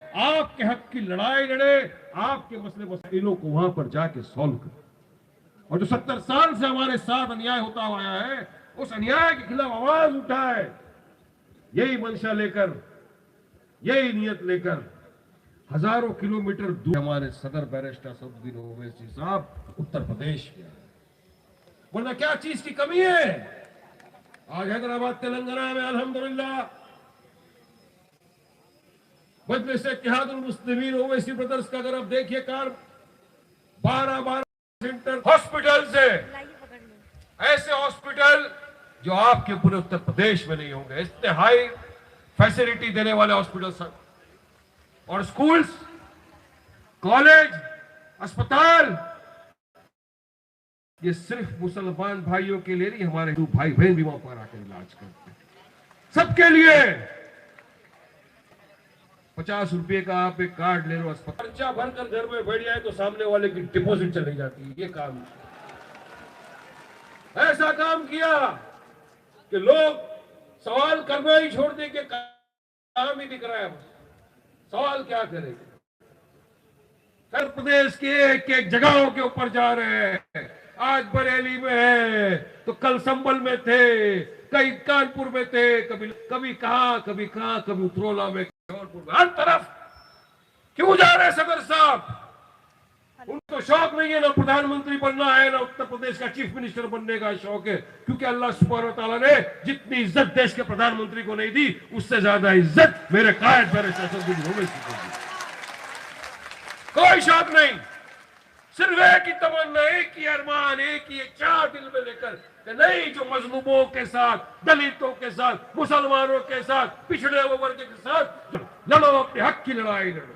आपके हक की लड़ाई लड़े, आपके मसले मसाइलों को वहां पर जाके सॉल्व करे। और जो 70 साल से हमारे साथ अन्याय होता आया है, उस अन्याय के खिलाफ आवाज उठाए। यही मंशा लेकर, यही नियत लेकर हजारों किलोमीटर दूर हमारे सदर बैरिस्टर असदुद्दीन ओवैसी साहब उत्तर प्रदेश में, वरना क्या चीज की कमी है? आज हैदराबाद तेलंगाना में अल्हम्दुलिल्लाह मजलिस इत्तेहादुल मुस्लिमीन ओवैसी ब्रदर्स का अगर आप देखिए कार 12 सेंटर हॉस्पिटल से, ऐसे हॉस्पिटल जो आपके पूरे उत्तर प्रदेश में नहीं होंगे, इतने हाई फैसिलिटी देने वाले हॉस्पिटल और स्कूल्स, कॉलेज, अस्पताल, ये सिर्फ मुसलमान भाइयों के लिए नहीं, हमारे हिंदू भाई बहन भी वहां पर आकर इलाज करते हैं, सबके लिए। 50 रुपए का आप एक कार्ड ले लो, अस्पताल खर्चा भरकर घर में बैठ जाए तो सामने वाले की डिपॉजिट चली जाती है। ये काम, ऐसा काम किया कि लोग सवाल करना ही छोड़ दे के काम ही दिख रहा है। सवाल क्या करेंगे? उत्तर प्रदेश के एक एक जगहों के ऊपर जा रहे हैं। आज बरेली में है तो कल संभल में थे, कई कानपुर में थे, कभी कहां, कभी उतरौला में, हर तरफ। क्यों जा रहे सदर साहब? उनको शौक नहीं है, ना प्रधानमंत्री बनना है, ना उत्तर प्रदेश का चीफ मिनिस्टर बनने का शौक है, क्योंकि अल्लाह सुब्हानहू तआला ने जितनी इज्जत देश के प्रधानमंत्री को नहीं दी, उससे ज्यादा इज्जत मेरे कायद मेरे असदुद्दीन ओवैसी को दी। कोई शौक नहीं, सिर्फ एक ही तमन्ना, एक ही अरमान, एक ही इच्छा दिल में लेकर कि नहीं, जो मजलूमों के साथ, दलितों के साथ, मुसलमानों के साथ, पिछड़े हुए वर्ग के साथ लड़ो, अपने हक की लड़ाई लड़ो,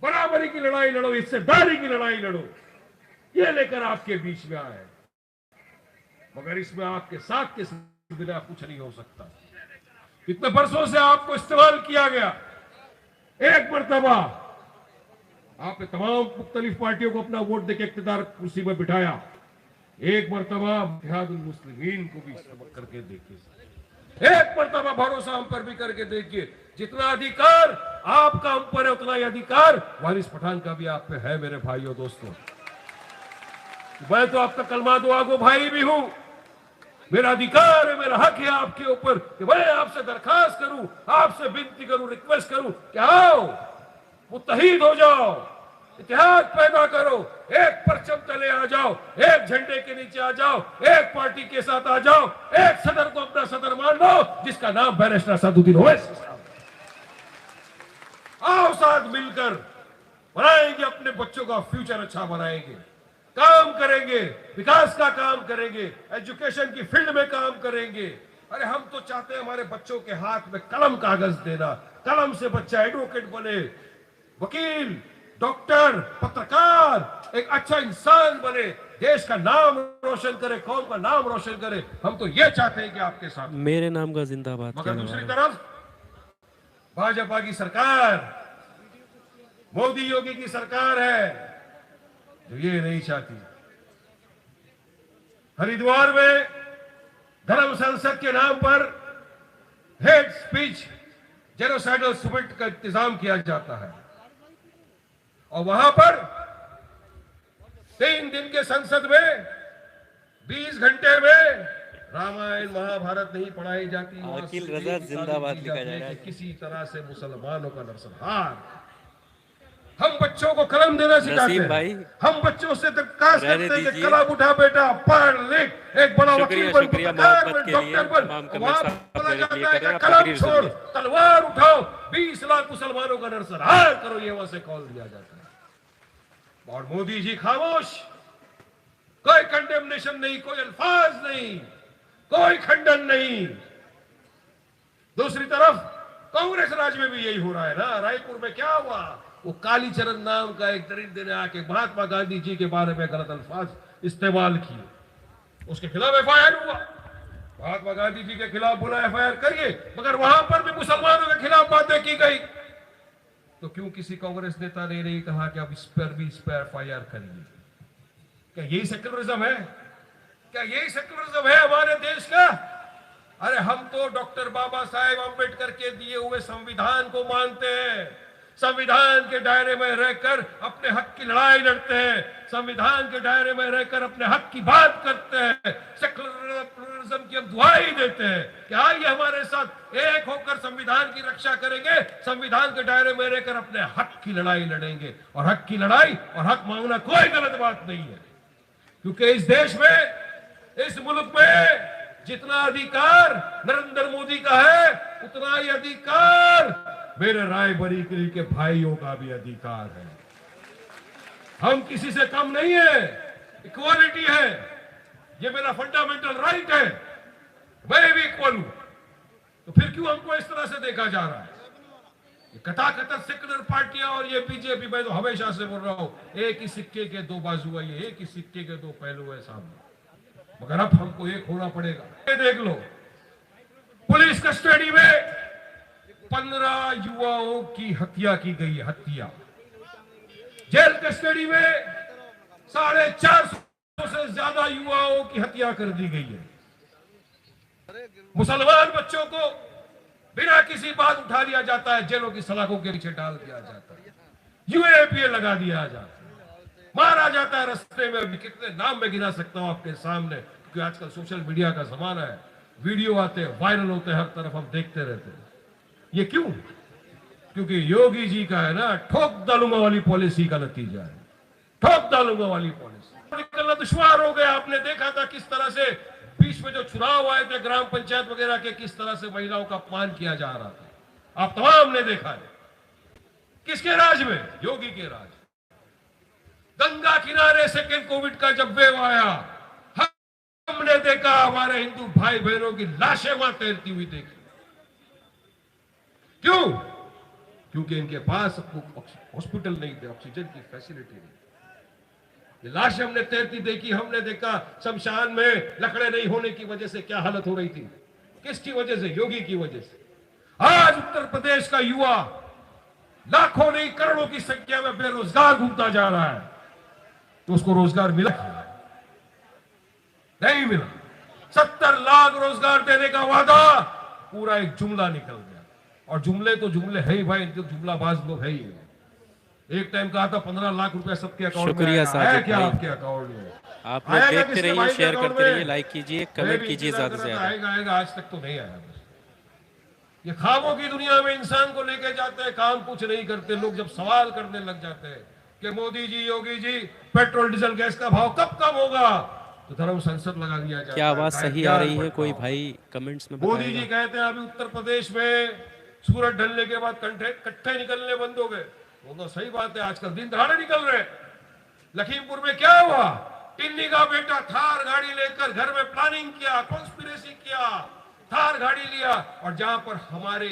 बराबरी की लड़ाई लड़ो, हिस्सेदारी की लड़ाई लड़ो, ये लेकर आपके बीच में आए। मगर इसमें आपके साथ के बिना कुछ नहीं हो सकता। कितने बरसों से आपको इस्तेमाल किया गया। एक मर्तबा आपने तमाम मुख्तलिफ पार्टियों को अपना वोट देकर इख्तियार कुर्सी में बिठाया। एक मर्तबा इत्तेहादुल मुस्लिमीन को भी सबक करके देखिए, एक मर्तबा भरोसा हम पर भी करके देखिए। जितना अधिकार आपका हम पर है, उतना ही अधिकार वारिस पठान का भी आप पे है। मेरे भाइयों दोस्तों, मैं तो आपका कलमा दुआ गो भाई भी हूं। मेरा अधिकार है, मेरा हक है आपके ऊपर कि मैं आपसे दरखास्त करूं, आपसे विनती करूं, रिक्वेस्ट करूं कि आओ मुत्तहिद हो जाओ, इत्तेहाद पैदा करो, एक परचम तले आ जाओ, एक झंडे के नीचे आ जाओ, एक पार्टी के साथ आ जाओ, एक सदर को अपना सदर मान लो जिसका नाम बैरिस्टर असदुद्दीन ओवैसी साहब। आओ साथ मिलकर बनाएंगे, अपने बच्चों का फ्यूचर अच्छा बनाएंगे, काम करेंगे, विकास का काम करेंगे, एजुकेशन की फील्ड में काम करेंगे। अरे हम तो चाहते हैं हमारे बच्चों के हाथ में कलम कागज देना, कलम से बच्चा एडवोकेट बने, वकील, डॉक्टर, पत्रकार, एक अच्छा इंसान बने, देश का नाम रोशन करे, कौम का नाम रोशन करे। हम तो ये चाहते हैं कि आपके साथ मेरे नाम का जिंदाबाद। मगर दूसरी तरफ भाजपा की सरकार, मोदी योगी की सरकार है जो ये नहीं चाहती। हरिद्वार में धर्म संसद के नाम पर हेट स्पीच, जेनोसाइडल समिट का इंतजाम किया जाता है और वहां पर 3 दिन के संसद में 20 घंटे में रामायण महाभारत नहीं पढ़ाई जाती। वकील रजा जिंदाबाद लिखा जा रहा है। किसी तरह से मुसलमानों का नरसंहार। हम बच्चों को कलम देना सिखाते हैं, हम बच्चों से दरखास्त करते हैं कि कलम उठा बेटा, पढ़ लिख, एक बड़ा वकील बन, पत्रकार बन, डॉक्टर बन। वहां बोला जाता है कि कलम छोड़, तलवार उठाओ, 20 लाख मुसलमानों का नरसंहार करो, ये वहां से कॉल दिया जाता है। और मोदी जी खामोश, कोई कंडेमनेशन नहीं, कोई अल्फाज नहीं, कोई खंडन नहीं। दूसरी तरफ कांग्रेस राज में भी यही हो रहा है ना। रायपुर में क्या हुआ? वो कालीचरण नाम का एक दरिंदे ने आके महात्मा गांधी जी के बारे में गलत अल्फाज इस्तेमाल किए, उसके खिलाफ एफआईआर हुआ। महात्मा गांधी जी के खिलाफ बोला एफआईआर करिए, मगर वहां पर भी मुसलमानों के खिलाफ बातें की गई। तो क्यों किसी कांग्रेस नेता ने नहीं कहा कि अब इस पर भी एफआईआर करिए? क्या यही सेक्युलरिज्म है? क्या यही सेक्युलरिज्म है हमारे देश का? अरे हम तो डॉक्टर बाबा साहेब अम्बेडकर के दिए हुए संविधान को मानते हैं, संविधान के दायरे में रहकर अपने हक की लड़ाई लड़ते हैं, संविधान के दायरे में रहकर अपने हक की बात करते हैं, सेक्युलरिज्म की हम दुहाई देते हैं कि आइए हमारे साथ एक होकर संविधान की रक्षा करेंगे, संविधान के दायरे में रहकर अपने हक की लड़ाई लड़ेंगे। और हक की लड़ाई और हक मांगना कोई गलत बात नहीं है, क्योंकि इस देश में, इस मुल्क में जितना अधिकार नरेंद्र मोदी का है, उतना ही अधिकार मेरे रायबरेली के भाइयों का भी अधिकार है। हम किसी से कम नहीं है, इक्वालिटी है, ये मेरा फंडामेंटल राइट है, मैं भी इक्वल हूं। तो फिर क्यों हमको इस तरह से देखा जा रहा है? ये कथाकथित सेक्युलर पार्टियां और ये बीजेपी, मैं तो हमेशा से बोल रहा हूं, एक ही सिक्के के दो बाजू है, ये एक ही सिक्के के दो पहलू है सामने, मगर अब हमको एक होना पड़ेगा। ये देख लो, पुलिस कस्टडी में 15 युवाओं की हत्या की गई है, हत्या। जेल कस्टडी में 450 से ज्यादा युवाओं की हत्या कर दी गई है। मुसलमान बच्चों को बिना किसी बात उठा लिया जाता है, जेलों की सलाखों के पीछे डाल दिया जाता है, यूएपीए लगा दिया जाता है, मारा जाता है रास्ते में। भी कितने नाम मैं गिना सकता हूं आपके सामने, क्योंकि आजकल सोशल मीडिया का जमाना है, वीडियो आते हैं, वायरल होते हैं, हर तरफ हम देखते रहते हैं। ये क्यों? क्योंकि योगी जी का है ना, ठोक डालूंगा वाली पॉलिसी का नतीजा है, ठोक डालूंगा वाली पॉलिसी। निकलना दुश्वार हो गया। आपने देखा था किस तरह से बीच में जो चुनाव आए थे ग्राम पंचायत वगैरह के, किस तरह से महिलाओं का अपमान किया जा रहा था, आप तमाम ने देखा है। किसके राज में? योगी के राज। गंगा किनारे सेकेंड कोविड का जब वेव आया, हमने देखा हमारे हिंदू भाई बहनों की लाशें वहां तैरती हुई देखी। क्यों? क्योंकि इनके पास हॉस्पिटल नहीं थे, ऑक्सीजन की फैसिलिटी नहीं। ये लाशें हमने तैरती देखी, हमने देखा शमशान में लकड़े नहीं होने की वजह से क्या हालत हो रही थी। किसकी वजह से? योगी की वजह से। आज उत्तर प्रदेश का युवा लाखों नहीं करोड़ों की संख्या में बेरोजगार घूमता जा रहा है, तो उसको रोजगार मिला? नहीं मिला। 70 लाख रोजगार देने का वादा पूरा एक जुमला निकल गया। और जुमले तो जुमले है ही भाई, इनके जुमलाबाज लोग है ही। एक टाइम कहा था 15 लाख रुपया सबके अकाउंट में आया, क्या आपके अकाउंट में? आप लोग देखते रहिए, शेयर करते रहिए, लाइक कीजिए, कमेंट कीजिए ज्यादा से ज्यादा। आएगा, आज तक तो नहीं आया। ये ख्वाबों की दुनिया में इंसान को लेके जाते हैं, काम कुछ नहीं करते। लोग जब सवाल करने लग जाते हैं कि Modi ji, Yogi ji, petrol diesel gas का भाव कब कम होगा, तो धर्म संसद लगा दिया जाता है। क्या आवाज सही आ रही है? कोई भाई कमेंट्स में मोदी जी कहते हैं अभी उत्तर प्रदेश में सूरज ढलने के बाद कट्ठे निकलने बंद हो गए। वो तो सही बात है, आजकल दिन दहाड़े निकल रहे। लखीमपुर में क्या हुआ? टिन्नी का बेटा थार गाड़ी लेकर घर में प्लानिंग किया, कॉन्स्पिरेसी किया, थार गाड़ी लिया, और जहां पर हमारे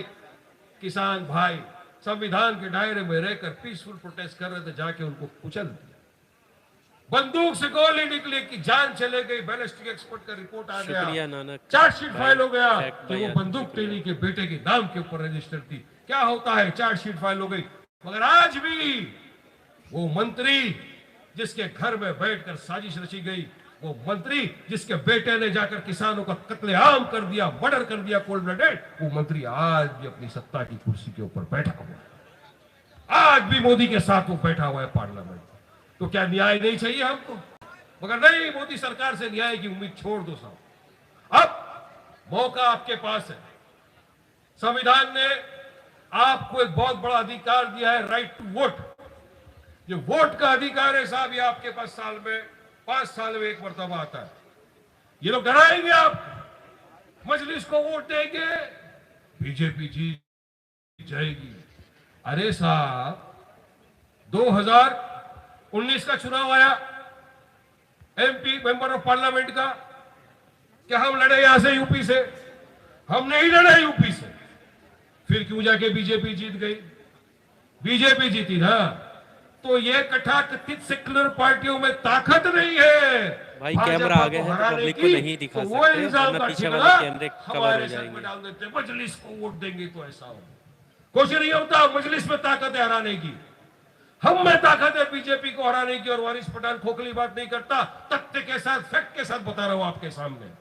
किसान भाई संविधान के दायरे में रहकर पीसफुल प्रोटेस्ट कर रहे थे, जाके उनको कुचल दिया। बंदूक से गोली निकली कि जान चले गई। बैलिस्टिक एक्सपर्ट का रिपोर्ट आ गया, चार्जशीट फाइल हो गया कि वो बंदूक टेली के बेटे के नाम के ऊपर रजिस्टर थी। क्या होता है? चार्जशीट फाइल हो गई। मगर आज भी वो मंत्री जिसके घर में बैठकर साजिश रची गई, वो मंत्री जिसके बेटे ने जाकर किसानों का कत्लेआम कर दिया, मर्डर कर दिया कोल्ड ब्लडेड, वो मंत्री आज भी अपनी सत्ता की कुर्सी के ऊपर बैठा हुआ है। आज भी मोदी के साथ वो बैठा हुआ है पार्लियामेंट। तो क्या न्याय नहीं चाहिए हमको? मगर नहीं, मोदी सरकार से न्याय की उम्मीद छोड़ दो साहब। अब मौका आपके पास है। संविधान ने आपको एक बहुत बड़ा अधिकार दिया है, राइट टू वोट। जो वोट का अधिकार है साहब, ये आपके पास साल में 5 साल में एक मरतबा आता है। ये लोग डराएंगे आप, मजलिस को वोट देंगे, बीजेपी जीत जाएगी। अरे साहब, 2019 का चुनाव आया एमपी मेंबर ऑफ पार्लियामेंट का, क्या हम लड़े यहां से यूपी से? हम नहीं लड़े यूपी से। फिर क्यों जाके बीजेपी जीत गई? बीजेपी जीती ना। तो ये कथाकथित सेक्युलर पार्टियों में ताकत नहीं है। भाई कैमरा आगे है तो पब्लिक को नहीं दिखा सकते, वरना पीछे वाले कैमरे कवर हो जाएंगे। डाल देते, मजलिस को वोट देंगे तो ऐसा हो। कुछ नहीं होता, मजलिस में ताकत है हराने की, हम में ताकत है बीजेपी को हराने की। और वारिस पठान खोखली बात नहीं करता, तथ्य के साथ, फैक्ट के साथ बता रहा हूं आपके सामने।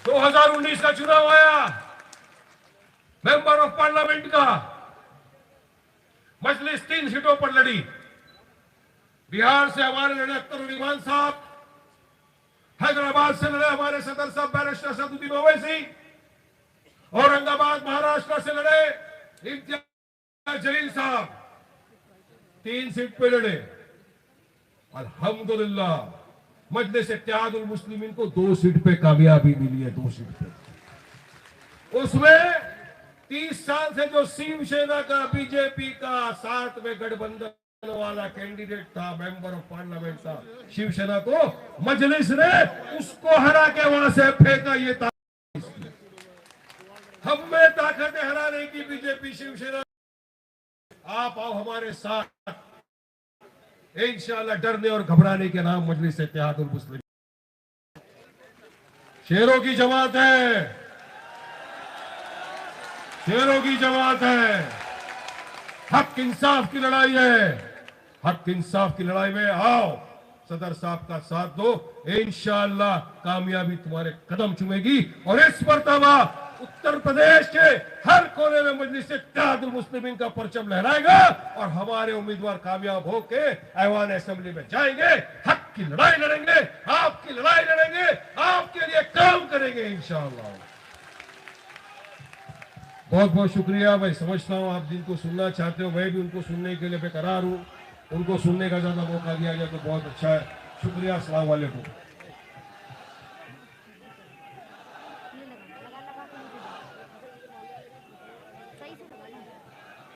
2019 का चुनाव आया मेंबर ऑफ पार्लियामेंट का, 3 सीटों पर लड़ी। बिहार से हमारे लड़े अख्तर ईमान साहब, हैदराबाद से लड़े हमारे सदर साहब बैरिस्टर असदुद्दीन ओवैसी, औरंगाबाद महाराष्ट्र से लड़े इम्तियाज जलील साहब, 3 सीट पे लड़े। अल्हम्दुलिल्लाह मजलिस इत्तेहादुल मुस्लिमीन को 2 सीट पे कामयाबी मिली है, 2 सीट पे। उसमें 30 साल से जो शिवसेना का, बीजेपी का साथ में गठबंधन वाला कैंडिडेट था, मेंबर ऑफ पार्लियामेंट था शिवसेना को, मजलिस ने उसको हरा के वहां से फेंका। ये हम में ताकत है हराने की बीजेपी शिवसेना। आप आओ हमारे साथ, इंशाअल्लाह डरने और घबराने के नाम मजलिस इत्तेहादुल मुस्लिमीन शेरों की जमात है, शेरों की जमात है। हक इंसाफ की लड़ाई है, हक इंसाफ की लड़ाई में आओ, सदर साहब का साथ दो, इंशाअल्लाह कामयाबी तुम्हारे कदम चूमेगी। और इस मर्तबा उत्तर प्रदेश के हर कोने में मजलिस इत्तेहादुल मुस्लिमीन का परचम लहराएगा और हमारे उम्मीदवार कामयाब होके ऐवान असेंबली में जाएंगे, हक की लड़ाई लड़ेंगे, आपकी लड़ाई लड़ेंगे, आपके लिए काम करेंगे इंशाअल्लाह। बहुत बहुत शुक्रिया। मैं समझता हूँ आप जिनको सुनना चाहते हो, मैं भी उनको सुनने के लिए बेकरार हूँ। उनको सुनने का ज्यादा मौका दिया जाए तो बहुत अच्छा है। शुक्रिया। अस्सलाम वालेकुम।